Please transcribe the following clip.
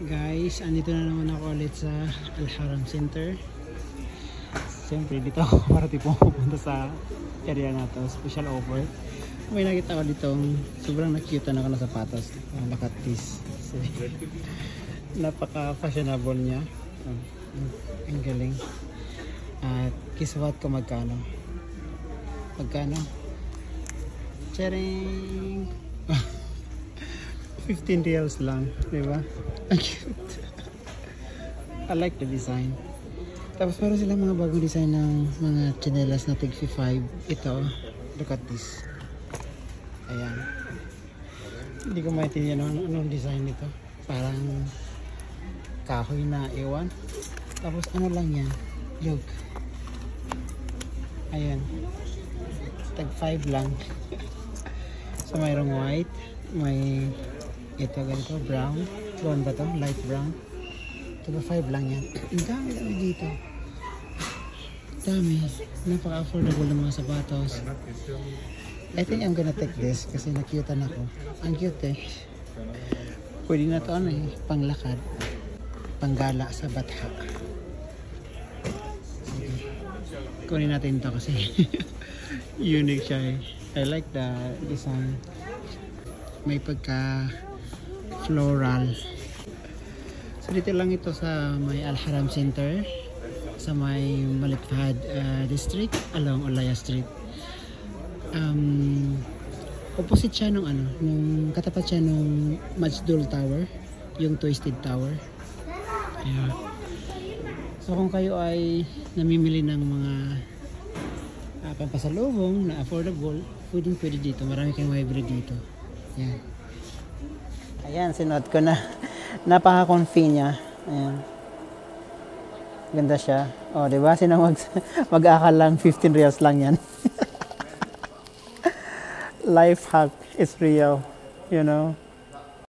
Guys, andito na naman ako ulit sa Al Haram Center. Siyempre dito ako para pupunta sa area na to, special offer. May nakita ko ditong sobrang na-cute ako na sapatos. Nakatis. Napaka-fashionable niya. Ang galing. At kiswat ko magkano. Magkano? Charing! 15 reals lang, di ba? Ang cute. I like the design. Tapos meron silang mga bagong design ng mga chinelas na tig 5. Ito, look at this. Ayan. Hindi ko maintindihan anong design nito. Parang kahoy na ewan. Tapos ano lang yan? Look. Ayan. Tag 5 lang. So mayroong white. May ito ganito, brown. Brown ba to? Light brown. Ito 5 lang yan. Ang dami dito. Dami. Napaka-affordable ng mga sapatos. I think I'm gonna take this kasi nakyutan ako. Ang cute eh. Pwede na to ano eh, panglakad. Panggala sa batha. Sige. Kunin natin to kasi unique siya eh. I like the design. May pagka floral. So dito lang ito sa may Al Haram Center, sa may Malik Fahad district along Olaya Street. Opposite siya nung katapat siya nung Majdul Tower, yung Twisted Tower. Yeah. So kung kayo ay namimili ng mga pampasalubong na affordable, pwede dito. Marami kayong mabibili dito. Yan. Ayan, sinuot ko na. Napaka-comfy niya. Ayan. Ganda siya. O, diba? Sino mag-akal lang 15 reals lang yan. Life hack is real. You know?